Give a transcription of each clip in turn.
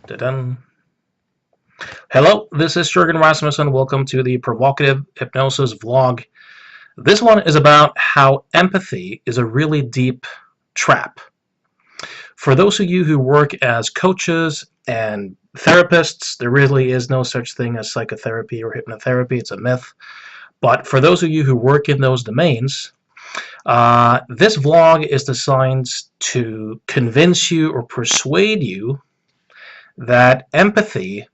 Da-dun. Hello, this is Jürgen Rasmussen. Welcome to the Provocative Hypnosis vlog. This one is about how empathy is a really deep trap. For those of you who work as coaches and therapists, there really is no such thing as psychotherapy or hypnotherapy. It's a myth. But for those of you who work in those domains, this vlog is designed to convince you or persuade you that empathy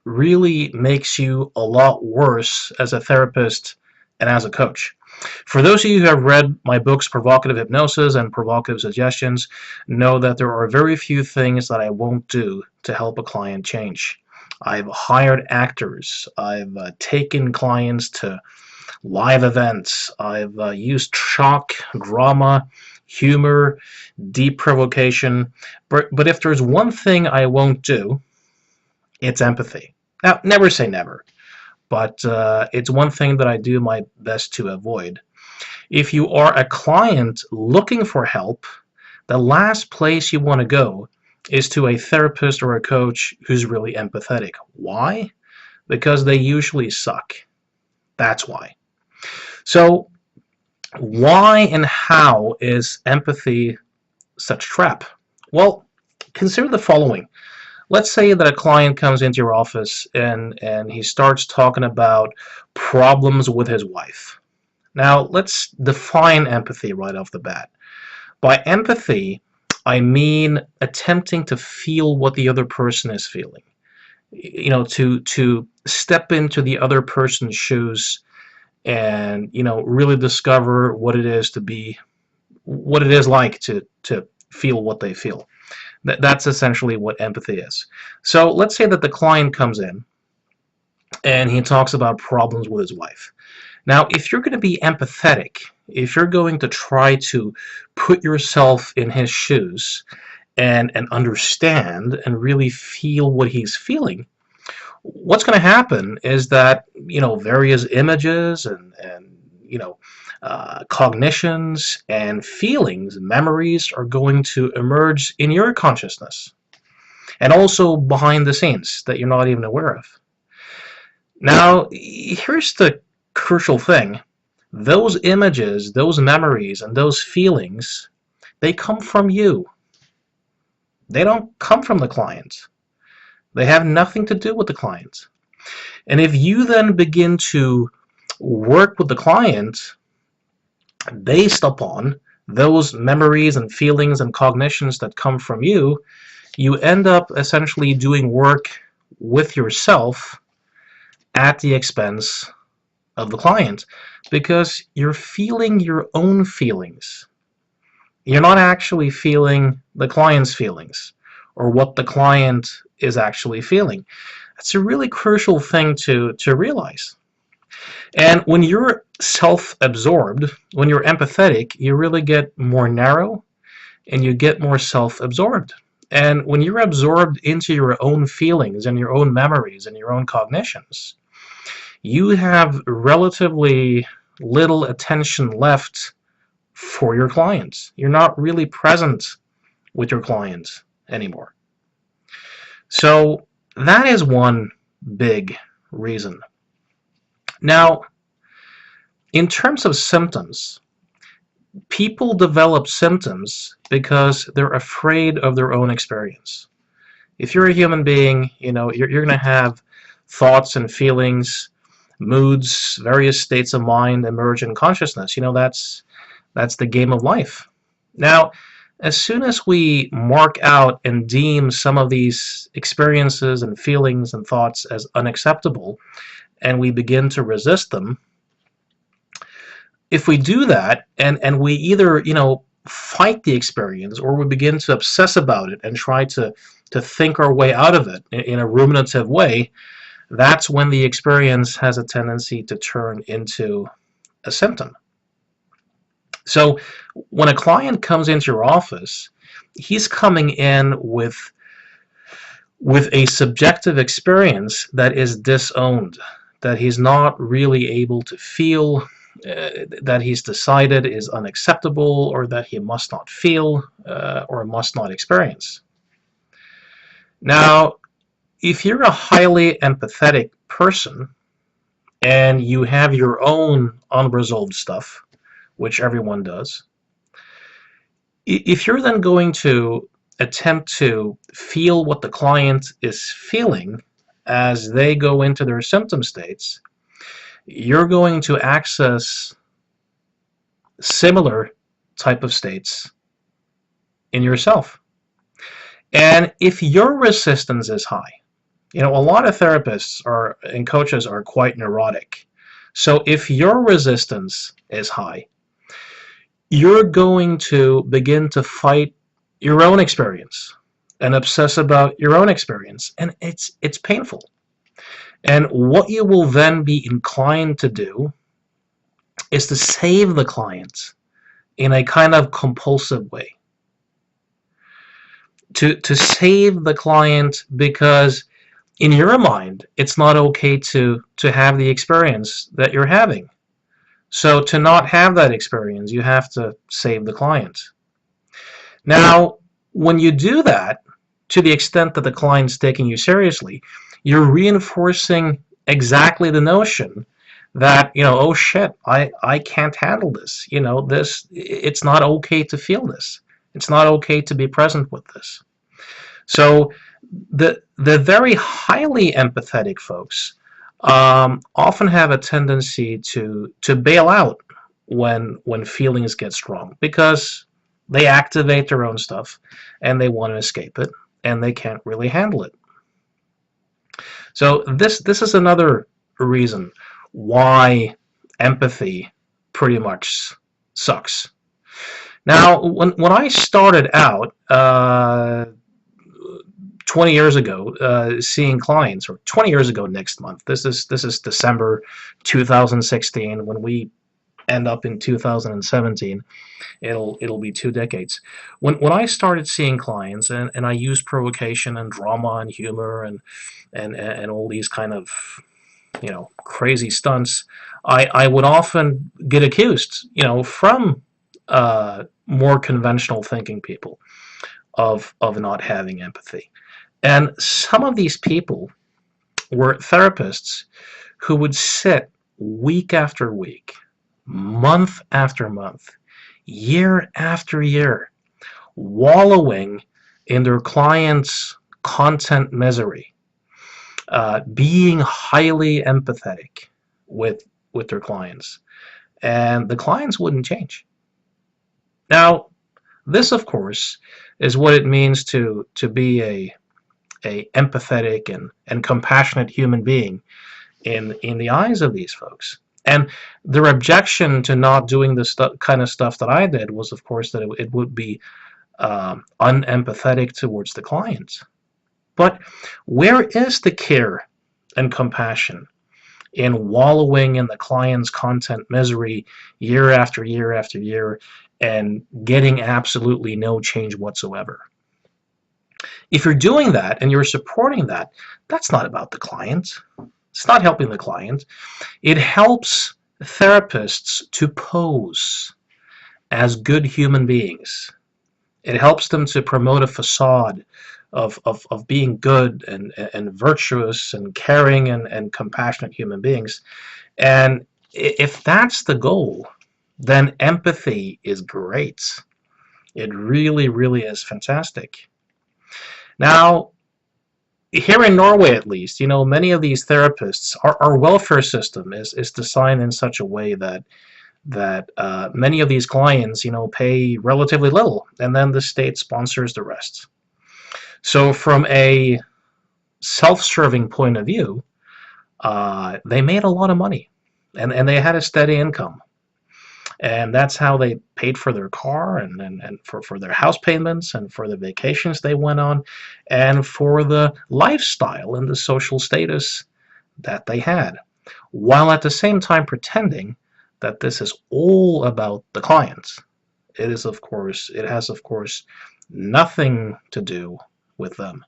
really makes you a lot worse as a therapist and as a coach. For those of you who have read my books, Provocative Hypnosis and Provocative Suggestions, know that there are very few things that I won't do to help a client change. I've hired actors. I've taken clients to live events. I've used shock, drama, humor, deep provocation. But if there's one thing I won't do, it's empathy. Now, never say never, but it's one thing that I do my best to avoid. If you are a client looking for help, the last place you want to go is to a therapist or a coach who's really empathetic. Why? Because they usually suck. That's why. So, why and how is empathy such a trap? Well, consider the following. Let's say that a client comes into your office and he starts talking about problems with his wife. Now, let's define empathy right off the bat. By empathy, I mean attempting to feel what the other person is feeling. You know, to step into the other person's shoes and, really discover what it is to be, what it is like to feel what they feel. That's essentially what empathy is. So let's say that the client comes in and he talks about problems with his wife. Now, if you're going to be empathetic, if you're going to try to put yourself in his shoes and understand and really feel what he's feeling, what's going to happen is that, various images and cognitions and feelings, memories are going to emerge in your consciousness and also behind the scenes that you're not even aware of. Now, here's the crucial thing. Those images, those memories, and those feelings, they come from you. They don't come from the client. They have nothing to do with the client. And if you then begin to work with the client based upon those memories and feelings and cognitions that come from you, you end up essentially doing work with yourself at the expense of the client, because you're feeling your own feelings. You're not actually feeling the client's feelings or what the client is actually feeling. It's a really crucial thing to realize. And when you're self-absorbed, when you're empathetic, you really get more narrow and you get more self-absorbed. And when you're absorbed into your own feelings and your own memories and your own cognitions, you have relatively little attention left for your clients. You're not really present with your clients anymore. So that is one big reason. Now, in terms of symptoms, people develop symptoms because they're afraid of their own experience. If you're a human being, you're going to have thoughts and feelings, moods, various states of mind emerge in consciousness. That's the game of life. Now, as soon as we mark out and deem some of these experiences and feelings and thoughts as unacceptable, and we begin to resist them, if we do that and we either fight the experience, or we begin to obsess about it and try to think our way out of it in a ruminative way, that's when the experience has a tendency to turn into a symptom. So when a client comes into your office, he's coming in with a subjective experience that is disowned, that he's not really able to feel, that he's decided is unacceptable, or that he must not feel or must not experience. Now, if you're a highly empathetic person and you have your own unresolved stuff, which everyone does, if you're then going to attempt to feel what the client is feeling as they go into their symptom states, you're going to access similar type of states in yourself. And if your resistance is high, a lot of therapists and coaches are quite neurotic. So if your resistance is high, you're going to begin to fight your own experience and obsess about your own experience, and it's painful. And what you will then be inclined to do is to save the client in a kind of compulsive way. To save the client because in your mind it's not okay to have the experience that you're having. So to not have that experience, you have to save the client. Now, when you do that, to the extent that the client's taking you seriously, you're reinforcing exactly the notion that, oh shit, I can't handle this. It's not okay to feel this. It's not okay to be present with this. So the very highly empathetic folks often have a tendency to bail out when feelings get strong, because they activate their own stuff and they want to escape it and they can't really handle it. So this is another reason why empathy pretty much sucks. Now, when I started out 20 years ago, seeing clients, or 20 years ago next month, this is December 2016. When we end up in 2017, it'll be 2 decades. When I started seeing clients, and I used provocation and drama and humor and all these kind of crazy stunts, I would often get accused, from more conventional thinking people of not having empathy. And some of these people were therapists who would sit week after week, month after month, year after year, wallowing in their clients' content misery, being highly empathetic with their clients, and the clients wouldn't change. Now, this, of course, is what it means to be a empathetic and compassionate human being in the eyes of these folks. And their objection to not doing this kind of stuff that I did was, of course, that it would be unempathetic towards the client. But where is the care and compassion in wallowing in the client's content misery year after year after year and getting absolutely no change whatsoever? If you're doing that and you're supporting that, that's not about the client. It's not helping the client. It helps therapists to pose as good human beings. It helps them to promote a facade of being good and virtuous and caring and compassionate human beings. And if that's the goal, then empathy is great. It really, really is fantastic. Now, here in Norway, at least, many of these therapists, our welfare system is designed in such a way that many of these clients, pay relatively little, and then the state sponsors the rest. So from a self-serving point of view, they made a lot of money, and they had a steady income. And that's how they paid for their car and for their house payments and for the vacations they went on and for the lifestyle and the social status that they had, while at the same time pretending that this is all about the clients. It has, of course, nothing to do with them.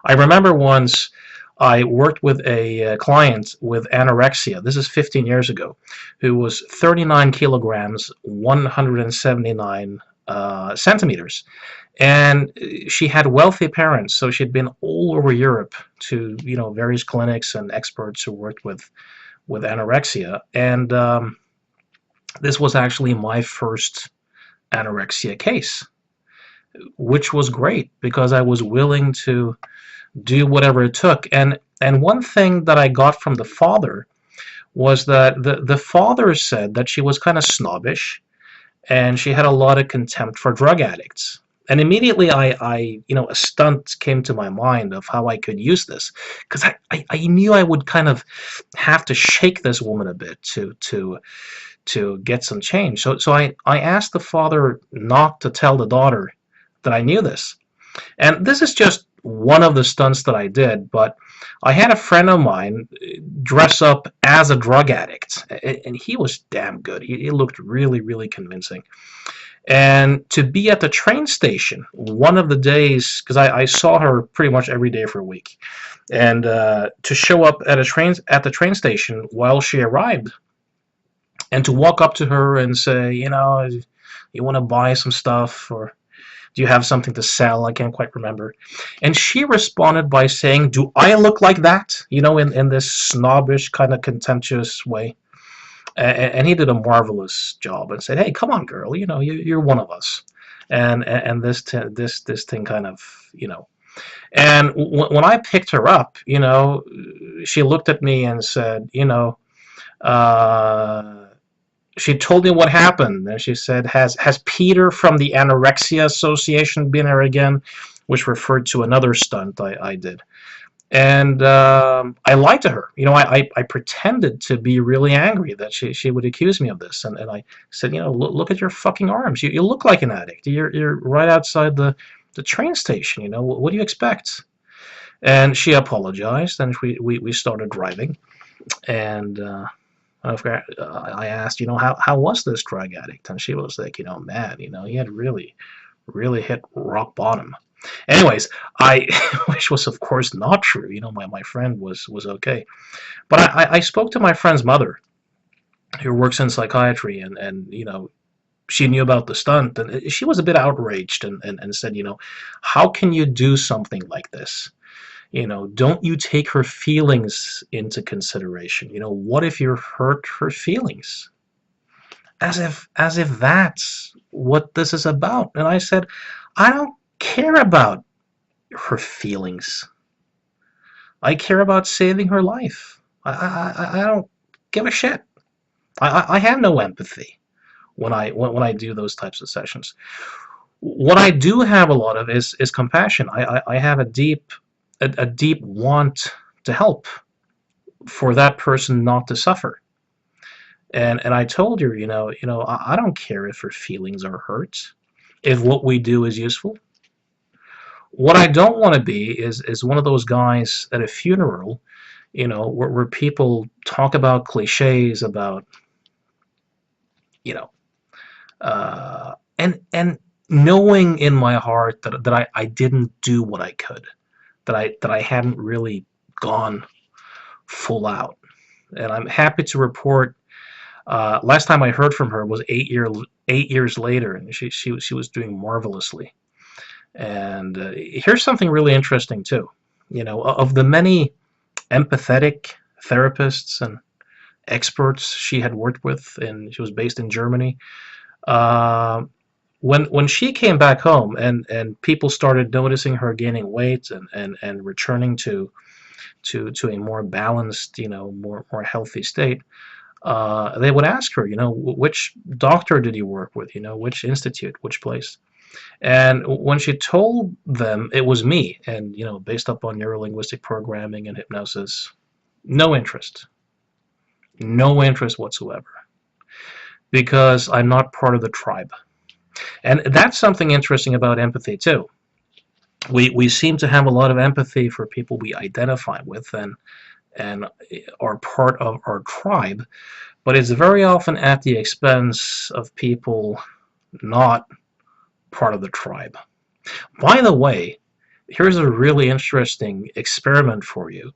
I remember once I worked with a client with anorexia. This is 15 years ago, who was 39 kilograms, 179 centimeters. And she had wealthy parents, so she'd been all over Europe to various clinics and experts who worked with anorexia. And this was actually my first anorexia case, which was great because I was willing to do whatever it took. And one thing that I got from the father was that the father said that she was kind of snobbish and she had a lot of contempt for drug addicts. And immediately a stunt came to my mind of how I could use this, because I knew I would kind of have to shake this woman a bit to get some change. So I asked the father not to tell the daughter that I knew this. And this is just one of the stunts that I did, but I had a friend of mine dress up as a drug addict, and he was damn good. He looked really, really convincing. And to be at the train station one of the days, because I saw her pretty much every day for a week, and to show up at the train station while she arrived, and to walk up to her and say, you want to buy some stuff, or do you have something to sell? I can't quite remember. And she responded by saying, do I look like that? In this snobbish, kind of contemptuous way. And he did a marvelous job and said, hey, come on, girl, you're one of us. And this thing kind of, And when I picked her up, she looked at me and said, uh, she told me what happened, and she said, has Peter from the Anorexia Association been here again? Which referred to another stunt I did. And I lied to her. I pretended to be really angry that she would accuse me of this. And I said, look at your fucking arms. You look like an addict. You're right outside the train station. What do you expect? And she apologized, and we started driving. And I asked, how was this drug addict? And she was like, man, he had really, really hit rock bottom. Anyways, which was of course not true. My friend was okay, but I spoke to my friend's mother, who works in psychiatry, and she knew about the stunt, and she was a bit outraged, and said, how can you do something like this? Don't you take her feelings into consideration? What if you hurt her feelings? As if that's what this is about. And I said, I don't care about her feelings. I care about saving her life. I don't give a shit. I have no empathy when I do those types of sessions. What I do have a lot of is compassion. I have a deep want to help for that person not to suffer. And I told her, I don't care if her feelings are hurt, if what we do is useful. What I don't want to be is one of those guys at a funeral, where people talk about cliches about, and knowing in my heart that I didn't do what I could, that I hadn't really gone full out. And I'm happy to report, last time I heard from her was 8 years later, and she was doing marvelously. And here's something really interesting too. Of the many empathetic therapists and experts she had worked with, and she was based in Germany. When she came back home, and people started noticing her gaining weight and returning to a more balanced, more healthy state, they would ask her, which doctor did you work with, which institute, which place. And when she told them it was me, and based upon neurolinguistic programming and hypnosis, no interest whatsoever, because I'm not part of the tribe. And that's something interesting about empathy too. We seem to have a lot of empathy for people we identify with and are part of our tribe, but it's very often at the expense of people not part of the tribe. By the way, here's a really interesting experiment for you.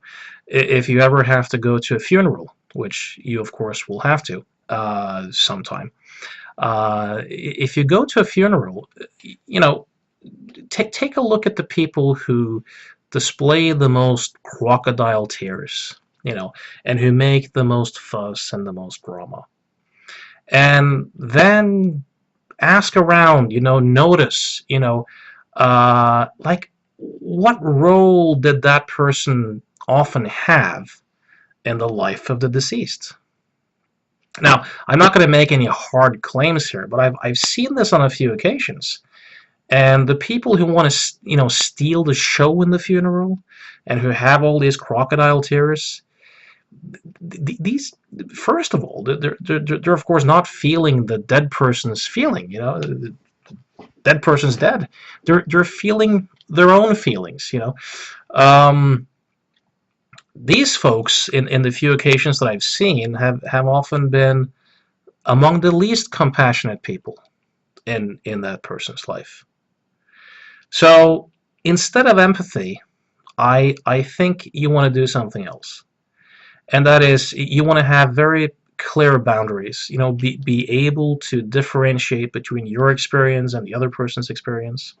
If you ever have to go to a funeral, which you of course will have to sometime, If you go to a funeral, you know, take a look at the people who display the most crocodile tears, and who make the most fuss and the most drama. And then ask around, notice, like, what role did that person often have in the life of the deceased? Now, I'm not going to make any hard claims here, but I've seen this on a few occasions. And the people who want to, steal the show in the funeral, and who have all these crocodile tears, these, first of all, they're of course not feeling the dead person's feeling. The dead person's dead. They're feeling their own feelings. Um, these folks, in the few occasions that I've seen, have often been among the least compassionate people in that person's life. So instead of empathy, I think you want to do something else. And that is, you want to have very clear boundaries. Be able to differentiate between your experience and the other person's experience.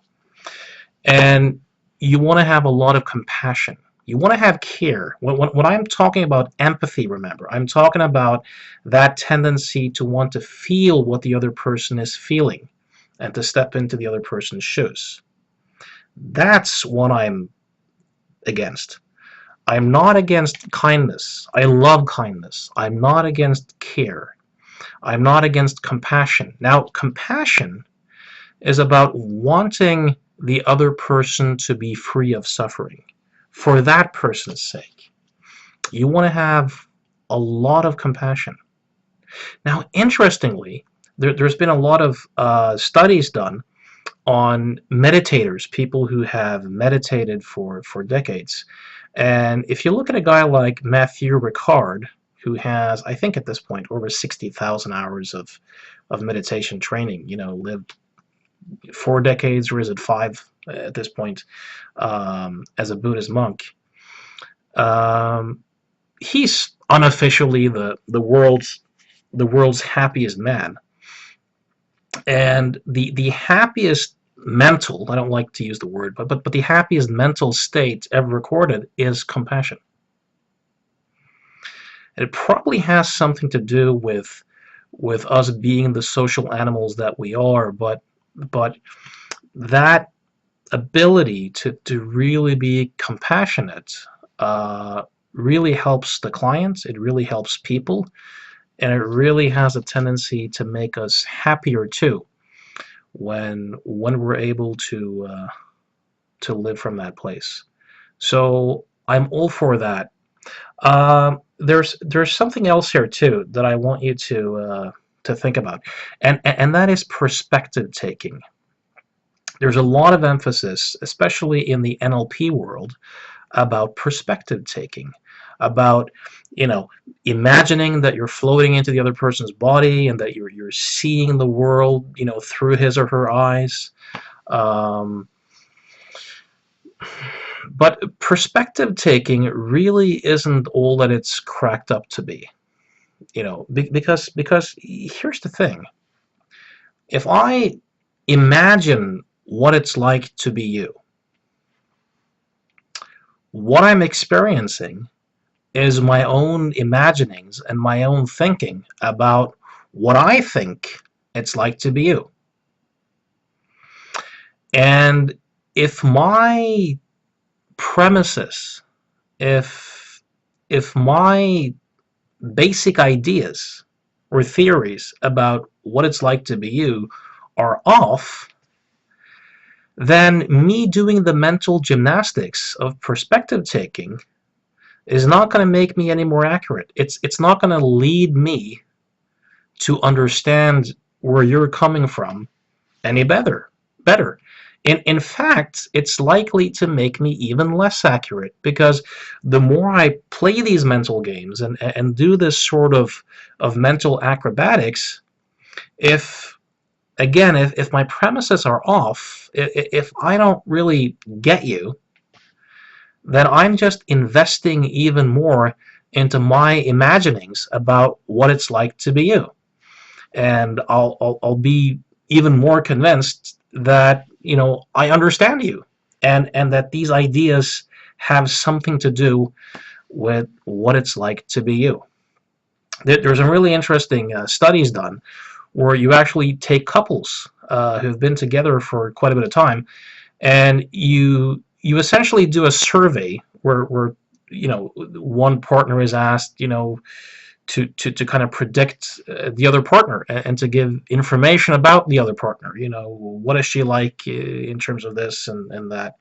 And you want to have a lot of compassion. You want to have care. When I'm talking about empathy, remember, I'm talking about that tendency to want to feel what the other person is feeling and to step into the other person's shoes. That's what I'm against. I'm not against kindness. I love kindness. I'm not against care. I'm not against compassion. Now, compassion is about wanting the other person to be free of suffering for that person's sake. You want to have a lot of compassion. Now, interestingly, there's been a lot of studies done on meditators, people who have meditated for decades. And if you look at a guy like Matthew Ricard, who has, I think at this point, over 60,000 hours of meditation training, lived 4 decades, or is it 5 at this point, as a Buddhist monk. He's unofficially the world's happiest man. And the happiest mental, I don't like to use the word, but the happiest mental state ever recorded is compassion. And it probably has something to do with us being the social animals that we are, but that ability to really be compassionate really helps the clients, it really helps people, and it really has a tendency to make us happier too when we're able to live from that place. So I'm all for that. There's something else here too that I want you to think about, and that is perspective taking. There's a lot of emphasis, especially in the NLP world, about perspective taking, about imagining that you're floating into the other person's body and that you're seeing the world through his or her eyes. But perspective taking really isn't all that it's cracked up to be. Because here's the thing. If I imagine what it's like to be you, what I'm experiencing is my own imaginings and my own thinking about what I think it's like to be you. And if my premises, if my basic ideas or theories about what it's like to be you are off, then me doing the mental gymnastics of perspective taking is not going to make me any more accurate. It's not going to lead me to understand where you're coming from any better. In fact, it's likely to make me even less accurate, because the more I play these mental games and do this sort of mental acrobatics, if my premises are off, if I don't really get you, then I'm just investing even more into my imaginings about what it's like to be you. and I'll be even more convinced that, you know, I understand you, and that these ideas have something to do with what it's like to be you. There's some really interesting studies done where you actually take couples who've been together for quite a bit of time, and you essentially do a survey where you know, one partner is asked, you know, to kind of predict the other partner, and to give information about the other partner. You know, what is she like in terms of this and that,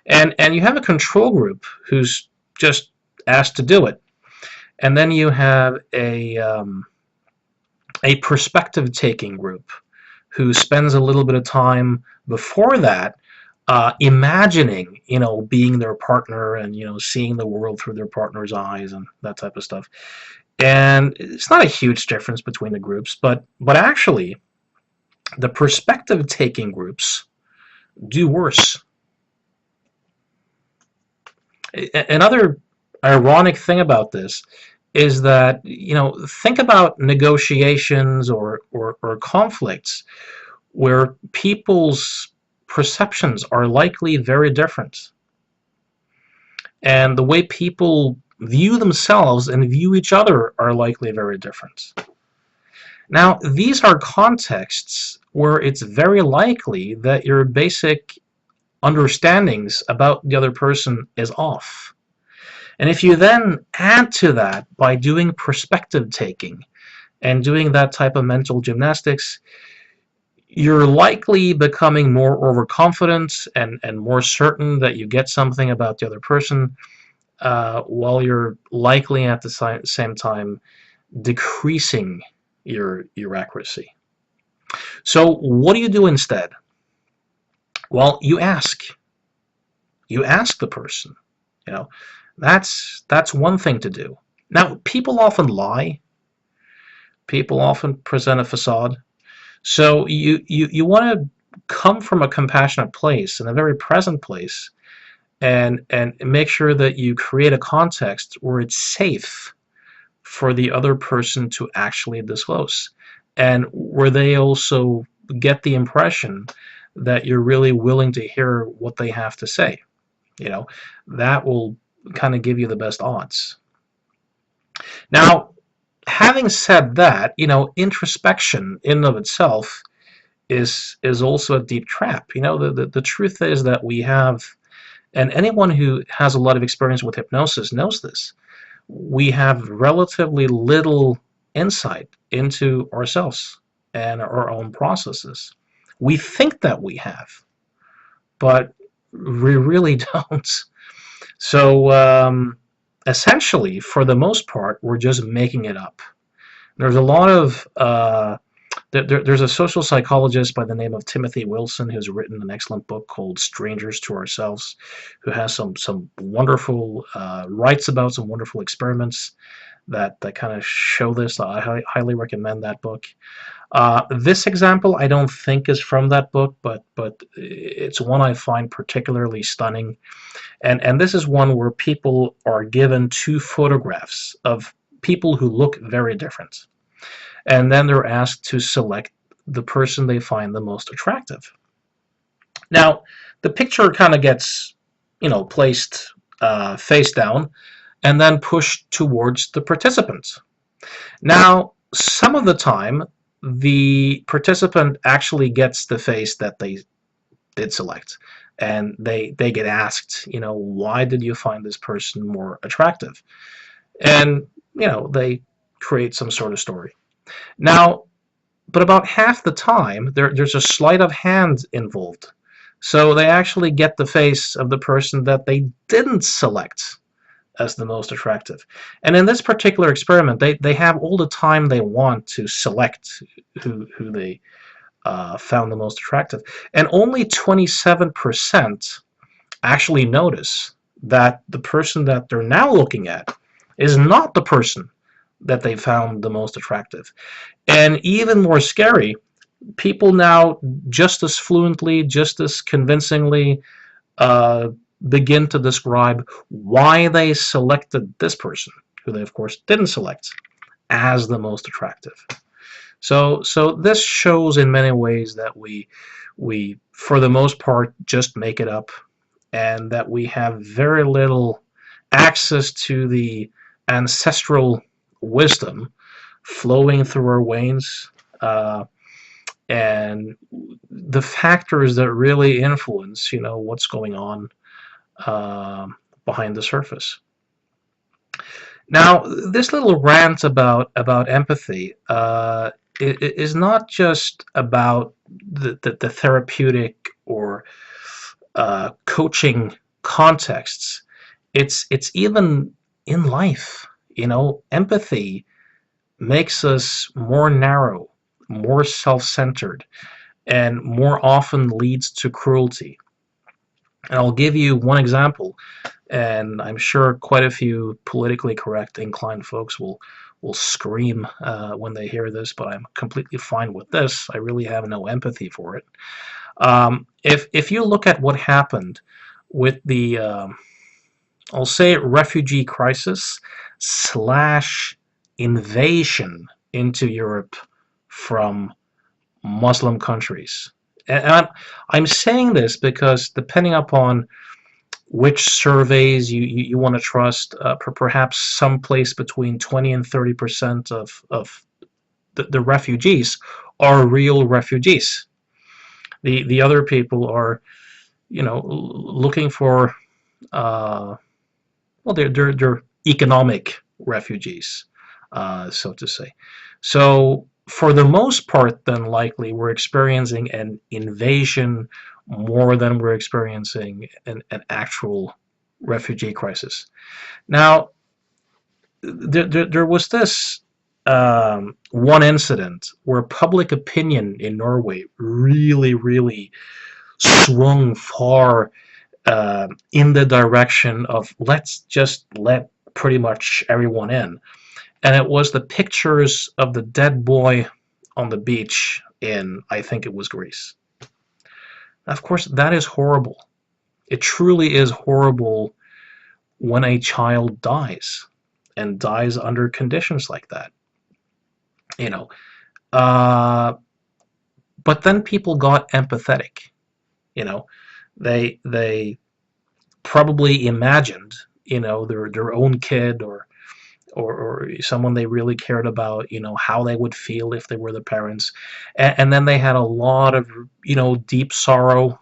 and you have a control group who's just asked to do it, and then you have a perspective taking group who spends a little bit of time before that imagining, you know, being their partner, and, you know, seeing the world through their partner's eyes and that type of stuff. And it's not a huge difference between the groups, but actually the perspective taking groups do worse. Another ironic thing about this is that, you know, think about negotiations or conflicts where people's perceptions are likely very different, and the way people view themselves and view each other are likely very different. Now, these are contexts where it's very likely that your basic understandings about the other person is off. And if you then add to that by doing perspective taking and doing that type of mental gymnastics, you're likely becoming more overconfident and more certain that you get something about the other person, while you're likely at the same time decreasing your accuracy. So what do you do instead? Well, you ask. You ask the person. You know, that's one thing to do. Now, people often lie. People often present a facade. So you want to come from a compassionate place and a very present place, and make sure that you create a context where it's safe for the other person to actually disclose, and where they also get the impression that you're really willing to hear what they have to say. You know, that will kind of give you the best odds. Now, having said that, you know, introspection in and of itself is also a deep trap. You know, the truth is that we have, and anyone who has a lot of experience with hypnosis knows this, we have relatively little insight into ourselves and our own processes. We think that we have, but we really don't. So essentially, for the most part, we're just making it up. There's a lot of there's a social psychologist by the name of Timothy Wilson who's written an excellent book called Strangers to Ourselves, who has some wonderful writes about some wonderful experiments that kind of show this. I highly recommend that book. This example I don't think is from that book, but it's one I find particularly stunning. And this is one where people are given two photographs of people who look very different, and then they're asked to select the person they find the most attractive. Now, the picture kind of gets, you know, placed face down and then pushed towards the participants. Now, some of the time, the participant actually gets the face that they did select, and they get asked, you know, why did you find this person more attractive? And, you know, they create some sort of story. Now, but about half the time, there's a sleight of hand involved. So they actually get the face of the person that they didn't select as the most attractive. And in this particular experiment, they have all the time they want to select who they found the most attractive. And only 27% actually notice that the person that they're now looking at is not the person that they found the most attractive. And even more scary, people now just as fluently, just as convincingly begin to describe why they selected this person, who they of course didn't select, as the most attractive. So this shows in many ways that we for the most part just make it up, and that we have very little access to the ancestral wisdom flowing through our veins, uh, and the factors that really influence, what's going on uh, behind the surface. Now, this little rant about empathy is not just about the therapeutic or coaching contexts. It's even in life. Empathy makes us more narrow, more self-centered, and more often leads to cruelty. And I'll give you one example, and I'm sure quite a few politically correct inclined folks will scream when they hear this, but I'm completely fine with this. I really have no empathy for it. If you look at what happened with the I'll say refugee crisis slash invasion into Europe from Muslim countries. And I'm saying this because depending upon which surveys you want to trust, perhaps someplace between 20 and 30% of the refugees are real refugees. The other people are, looking for, well, they're economic refugees, so to say. So for the most part, then likely we're experiencing an invasion more than we're experiencing an actual refugee crisis. Now, there was this one incident where public opinion in Norway really, really swung far in the direction of let's just let pretty much everyone in. And it was the pictures of the dead boy on the beach in, I think it was Greece. Of course, that is horrible. It truly is horrible when a child dies and dies under conditions like that. You know, uh, but then people got empathetic. You know, they probably imagined, their own kid or someone they really cared about, how they would feel if they were the parents, and then they had a lot of, deep sorrow.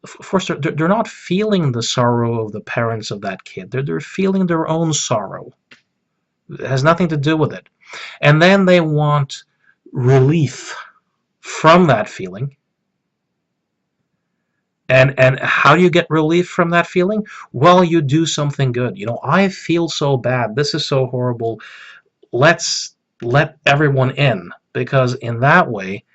Of course, they're not feeling the sorrow of the parents of that kid. They're feeling their own sorrow. It has nothing to do with it. And then they want relief from that feeling. And how do you get relief from that feeling? Well, you do something good. I feel so bad. This is so horrible. Let's let everyone in, because in that way,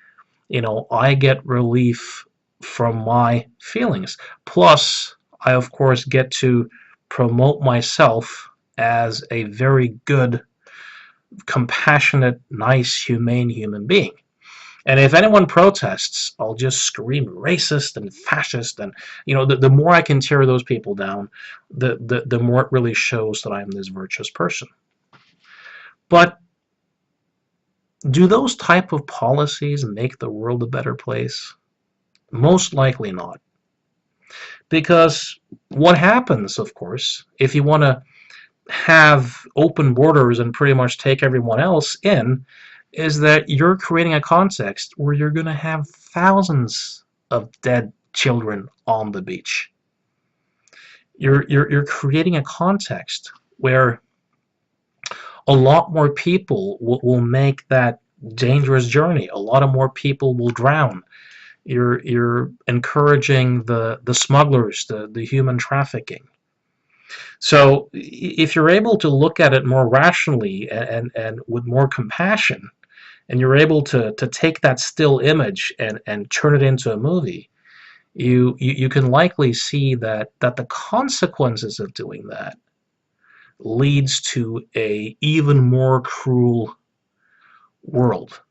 I get relief from my feelings. Plus, I of course get to promote myself as a very good, compassionate, nice, humane human being. And if anyone protests, I'll just scream racist and fascist. And, the more I can tear those people down, the more it really shows that I'm this virtuous person. But do those type of policies make the world a better place? Most likely not. Because what happens, of course, if you want to have open borders and pretty much take everyone else in, is that you're creating a context where you're going to have thousands of dead children on the beach. You're creating a context where a lot more people will make that dangerous journey. A lot of more people will drown. You're encouraging the smugglers, the human trafficking. So if you're able to look at it more rationally and with more compassion, and you're able to take that still image and turn it into a movie, you can likely see that the consequences of doing that leads to a even more cruel world.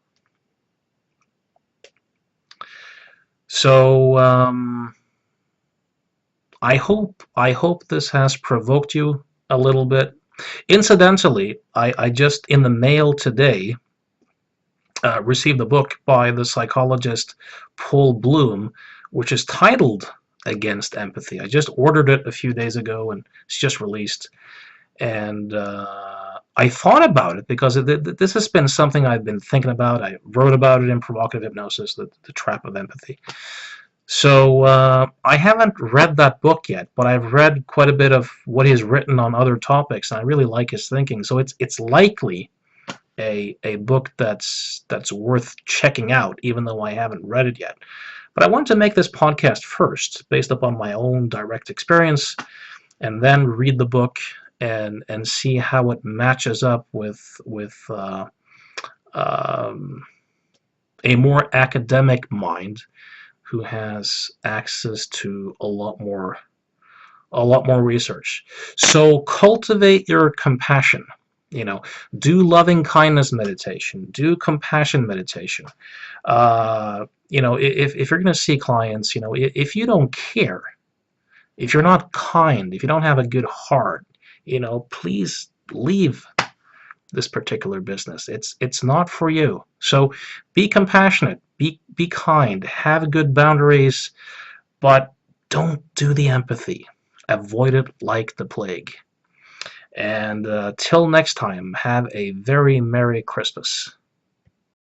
So I hope this has provoked you a little bit. Incidentally, I just in the mail today received a book by the psychologist Paul Bloom, which is titled Against Empathy. I just ordered it a few days ago and it's just released. And I thought about it because this has been something I've been thinking about. I wrote about it in Provocative Hypnosis, the Trap of Empathy. So I haven't read that book yet, but I've read quite a bit of what he's written on other topics, and I really like his thinking. So it's likely a book that's worth checking out, even though I haven't read it yet. But I wanted to make this podcast first, based upon my own direct experience, and then read the book and see how it matches up with a more academic mind who has access to a lot more research. So cultivate your compassion. Do loving kindness meditation, do compassion meditation. If you're going to see clients, if you don't care, if you're not kind, if you don't have a good heart, please leave this particular business. It's not for you. So be compassionate, be kind, have good boundaries, but don't do the empathy. Avoid it like the plague. And till next time, have a very Merry Christmas.